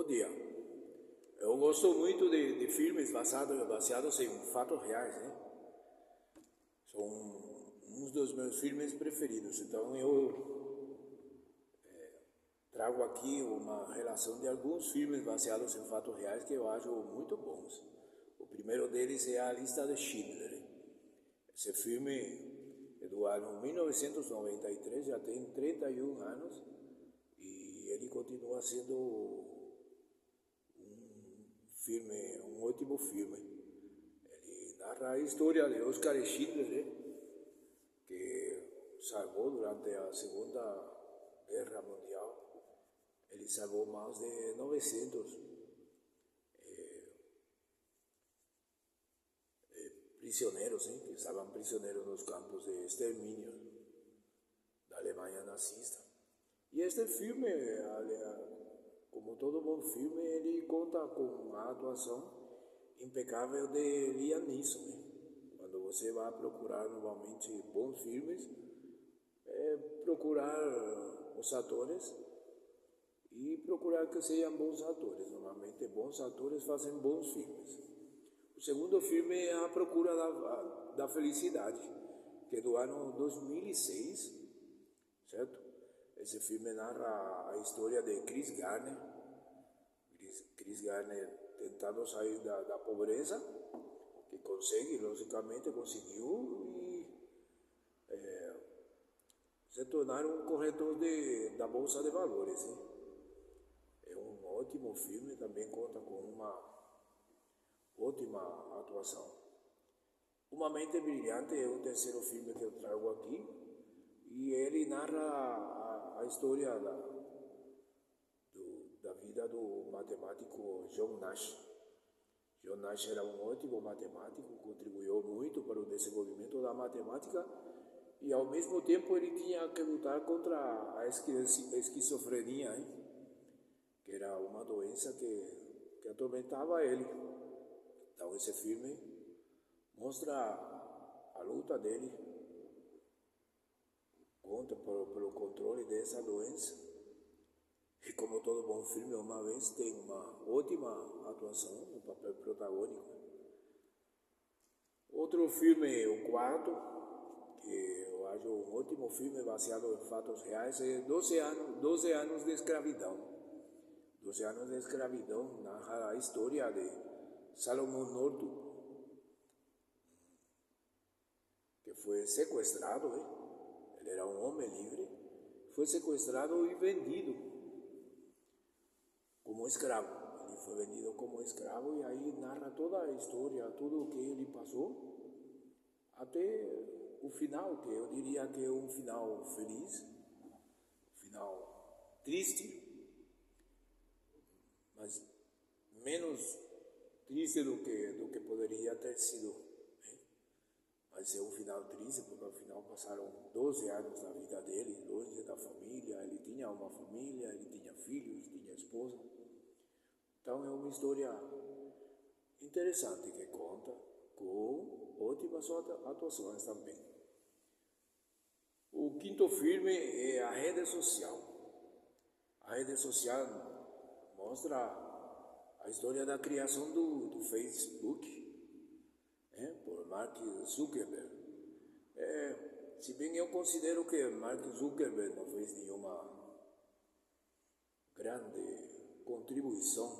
Bom dia. Eu gosto muito de filmes baseados em fatos reais, né? São uns dos meus filmes preferidos. Então eu trago aqui uma relação de alguns filmes baseados em fatos reais que eu acho muito bons. O primeiro deles é A Lista de Schindler. Esse filme é do ano 1993, já tem 31 anos e ele continua sendo um ótimo filme. Ele narra a história de Oscar Schindler, que salvou durante a Segunda Guerra Mundial. Ele salvou mais de 900 prisioneiros, que estavam prisioneiros nos campos de extermínio da Alemanha nazista. E este filme, como todo bom filme, ele conta com a atuação impecável de Liam Neeson. Quando você vai procurar novamente bons filmes, procurar os atores e procurar que sejam bons atores. Normalmente bons atores fazem bons filmes. O segundo filme é A Procura da Felicidade, que é do ano 2006, certo? Esse filme narra a história de Chris Garner. Chris Garner tentando sair da pobreza, que consegue, logicamente conseguiu, e se tornar um corretor da Bolsa de Valores. É um ótimo filme, também conta com uma ótima atuação. Uma Mente Brilhante é o terceiro filme que eu trago aqui, e ele narra a história da vida do matemático John Nash. John Nash era um ótimo matemático, contribuiu muito para o desenvolvimento da matemática e ao mesmo tempo ele tinha que lutar contra a esquizofrenia, que era uma doença que atormentava ele. Então esse filme mostra a luta dele contra pelo controle dessa doença. E como todo bom filme, uma vez tem uma ótima atuação no papel protagônico. Outro filme, o quarto, que eu acho um ótimo filme baseado em fatos reais, é 12 anos de escravidão. 12 anos de escravidão narra a história de Salomão Norton, que foi sequestrado, ele era um homem livre, foi sequestrado e vendido como escravo. Ele foi vendido como escravo e aí narra toda a história, tudo o que ele passou, até o final, que eu diria que é um final feliz, um final triste, mas menos triste do que poderia ter sido. Mas é um final triste, porque ao final passaram 12 anos da vida dele, longe da família. Ele tinha uma família, ele tinha filhos, tinha esposa. Então é uma história interessante que conta com ótimas atuações também. O quinto filme é A Rede Social. A Rede Social mostra a história da criação do Facebook, por Mark Zuckerberg. Se bem eu considero que Mark Zuckerberg não fez nenhuma grande contribuição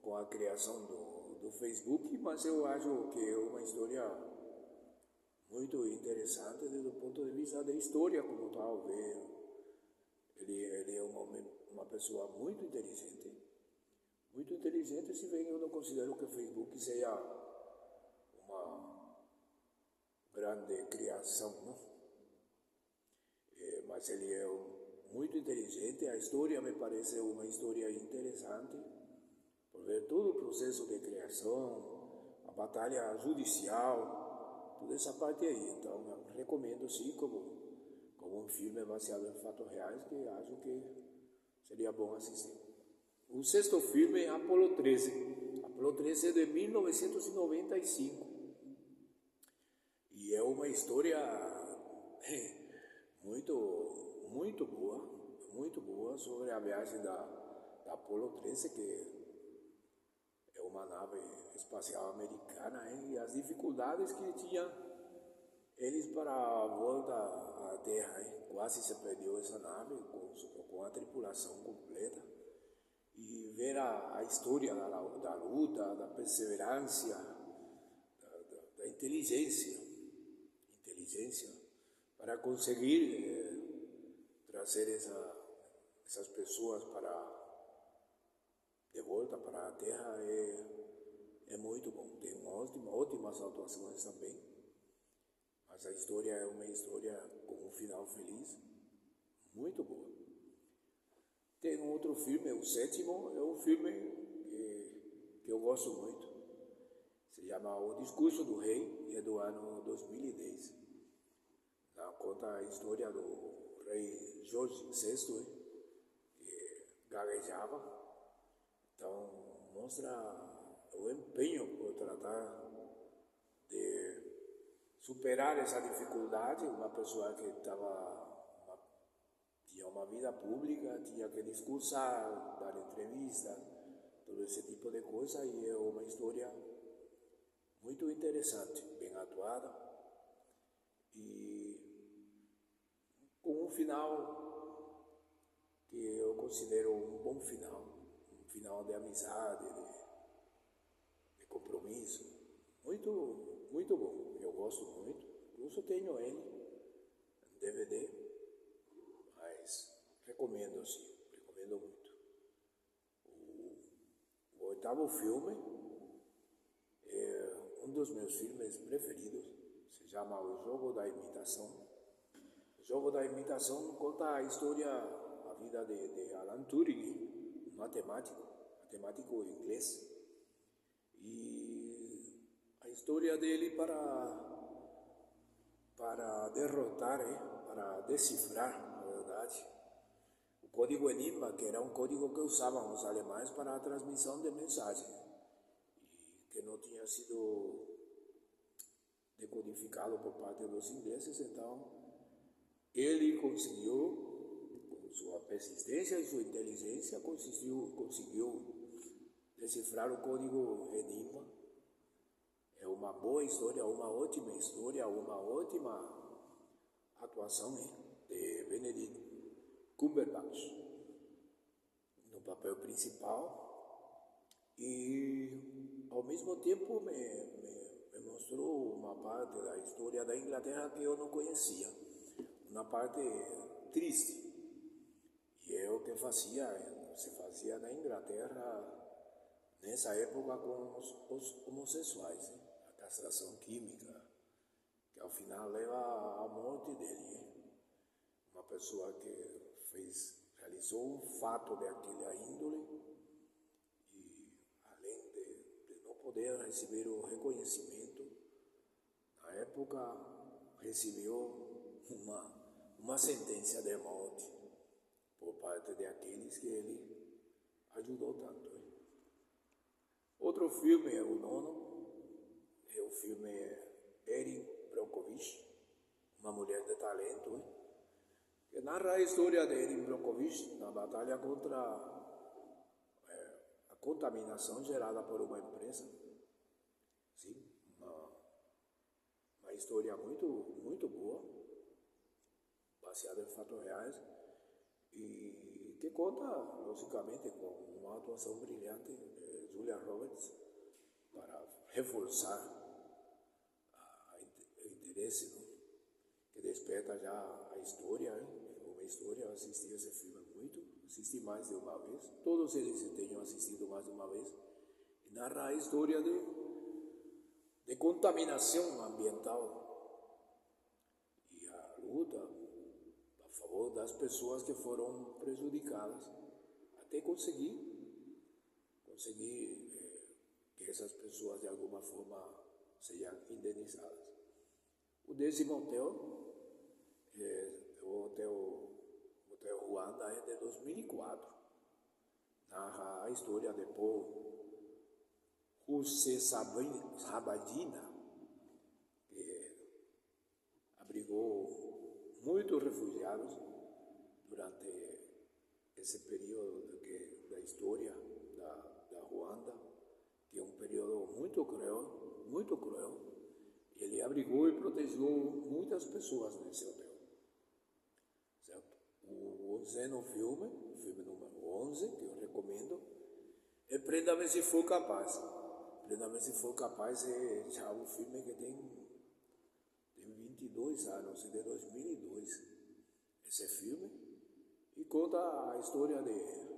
com a criação do Facebook, mas eu acho que é uma história muito interessante desde o ponto de vista da história como tal. Ele é uma pessoa muito inteligente, se bem eu não considero que o Facebook seja uma grande criação, não? Mas ele é muito inteligente. A história me parece uma história interessante, por ver todo o processo de criação, a batalha judicial, toda essa parte aí. Então eu recomendo sim como um filme baseado em fatos reais, que acho que seria bom assistir. O sexto filme é Apollo 13. Apollo 13 é de 1995. E é uma história muito boa sobre a viagem da da Apollo 13, que é uma nave espacial americana, e as dificuldades que tinham eles para a volta à Terra, quase se perdeu essa nave com a tripulação completa. E ver a história da luta, da perseverança, da inteligência para conseguir trazer essas pessoas de volta para a Terra é muito bom. Tem ótimas atuações também, mas a história é uma história com um final feliz, muito boa. Tem um outro filme, o sétimo, é um filme que eu gosto muito. Se chama O Discurso do Rei, é do ano 2010. Conta a história do rei Jorge VI, que gaguejava. Então, mostra o empenho por tratar de superar essa dificuldade. Uma pessoa que tinha uma vida pública, tinha que discursar, dar entrevista, todo esse tipo de coisa, e é uma história muito interessante, bem atuada, e com um final que eu considero um bom final, um final de amizade, de compromisso, muito, muito bom. Eu gosto muito, incluso tenho ele em DVD, mas recomendo sim, recomendo muito. O oitavo filme é um dos meus filmes preferidos, se chama O Jogo da Imitação. O Jogo da Imitação conta a história, a vida de Alan Turing, um matemático inglês, e a história dele para derrotar, para decifrar, na verdade, o código Enigma, que era um código que usavam os alemães para a transmissão de mensagens, e que não tinha sido decodificado por parte dos ingleses. Então, ele conseguiu, com sua persistência e sua inteligência, conseguiu decifrar o código Enigma. É uma boa história, uma ótima história, uma ótima atuação de Benedict Cumberbatch no papel principal, e ao mesmo tempo me mostrou uma parte da história da Inglaterra que eu não conhecia, uma parte triste, e é o que se fazia na Inglaterra nessa época com os homossexuais, a castração química, que ao final leva à morte dele. Uma pessoa que realizou um fato daquela índole, e além de não poder receber o reconhecimento, na época recebeu uma sentença de morte por parte daqueles que ele ajudou tanto. Outro filme é o nono, é o filme Erin Brockovich, Uma Mulher de Talento, que narra a história de Erin Brockovich na batalha contra a contaminação gerada por uma empresa. Sim, uma história muito, muito boa, baseada em fatos reais, e que conta, logicamente, com uma atuação brilhante de Julia Roberts para reforçar o interesse, não? Que desperta já a história. Uma história, eu assisti esse filme assisti mais de uma vez, todos eles eu tenho assistido mais de uma vez, e narra a história de contaminação ambiental e a luta a favor das pessoas que foram prejudicadas, até conseguir que essas pessoas de alguma forma sejam indenizadas. O 10º hotel, o Hotel Ruanda, é de 2004. Narra a história de Paul Rusesabagina, que abrigou muitos refugiados durante esse período da a história da Ruanda, que é um período muito cruel, muito cruel. Ele abrigou e protegeu muitas pessoas nesse hotel, certo? O 11º filme, o filme número 11, que eu recomendo, é Prenda-me se for capaz. Prenda-me se for capaz é já um filme que tem 22 anos, é de 2002, esse filme, e conta a história de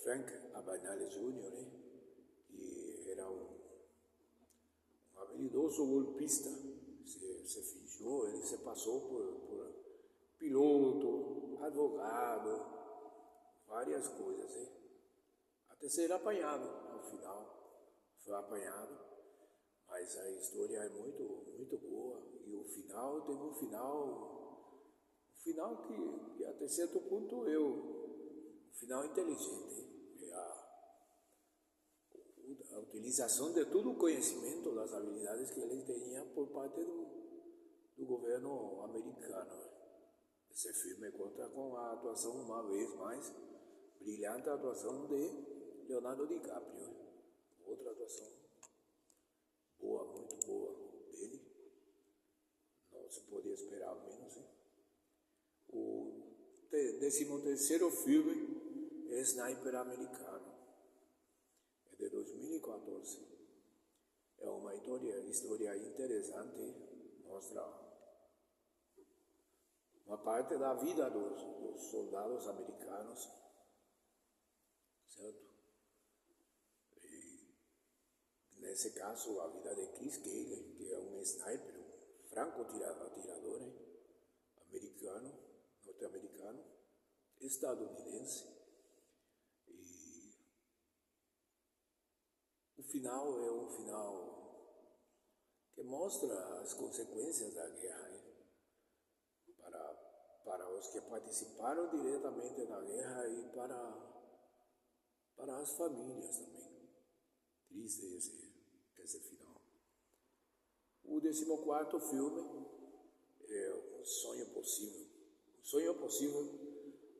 Frank Abagnale Jr., né? Que era um habilidoso golpista, se fingiu, ele se passou por piloto, advogado, várias coisas, hein? Até ser apanhado no final, foi apanhado, mas a história é muito, muito boa, e o final tem um final que até certo ponto um final inteligente, a utilização de todo o conhecimento, das habilidades que ele tinha por parte do governo americano. Esse filme conta com a atuação, uma vez mais, brilhante atuação de Leonardo DiCaprio. Outra atuação boa, muito boa dele. Não se podia esperar menos, hein? O 13º filme é Sniper Americano. É de 2014. É uma história interessante, mostra uma parte da vida dos soldados americanos, certo? E nesse caso, a vida de Chris Gayle, que é um sniper, um franco-atirador, hein? Americano, norte-americano, estadunidense. E o final é um final que mostra as consequências da guerra, hein? Para os que participaram diretamente na guerra e para as famílias também. Triste esse final. O 14º filme é O Sonho Possível. O Sonho Possível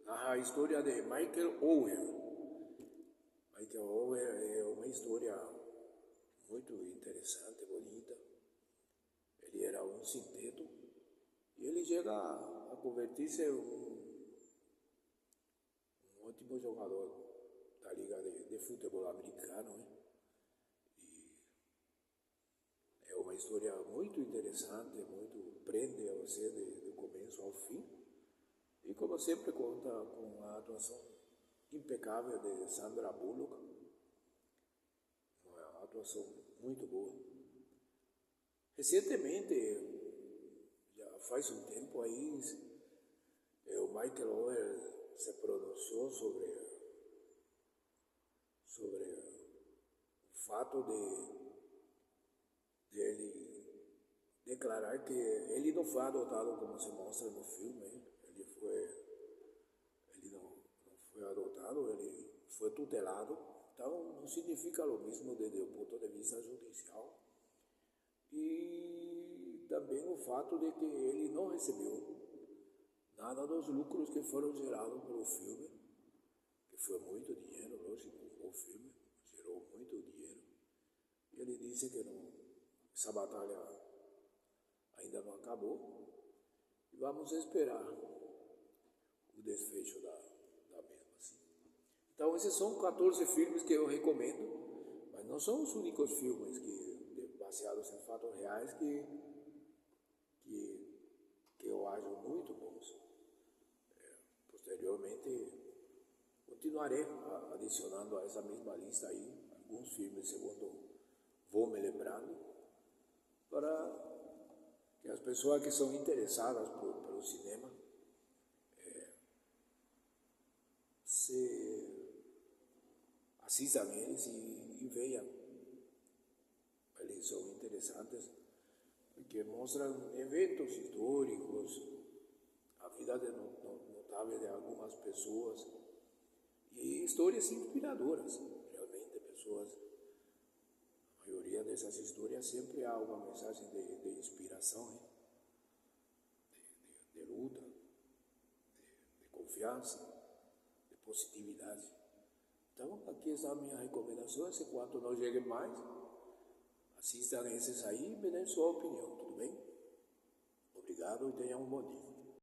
narra a história de Michael Oher. Michael Oher é uma história muito interessante, bonita. Ele era um sinteto e ele chega a convertir-se em um ótimo jogador da liga de futebol americano, né? E é uma história muito interessante, muito prende a você do começo ao fim. E como sempre conta com a atuação impecável de Sandra Bullock, uma atuação muito boa. Recentemente, já faz um tempo aí, o Michael Oher se pronunciou sobre o fato de ele declarar que ele não foi adotado como se mostra no filme. Ele não foi adotado, ele foi tutelado. Então não significa o mesmo desde o ponto de vista judicial. E também o fato de que ele não recebeu nada dos lucros que foram gerados pelo filme, que foi muito dinheiro, lógico, o filme gerou muito dinheiro. E ele disse que essa batalha ainda não acabou e vamos esperar o desfecho da mesma. Assim. Então esses são 14 filmes que eu recomendo, mas não são os únicos filmes baseados em fatos reais que eu acho muito bons. Posteriormente, continuarei adicionando a essa mesma lista aí alguns filmes, segundo vou me lembrando, para que as pessoas que são interessadas pelo cinema se assistam eles e vejam. Eles são interessantes porque mostram eventos históricos, a vida notável de algumas pessoas e histórias inspiradoras. Realmente, a maioria dessas histórias sempre há uma mensagem de inspiração, de luta, de confiança, de positividade. Então, aqui está a minha recomendação. Se quanto não chegue mais, assistam esses aí e me deem sua opinião, tudo bem? Obrigado e tenham um bom dia.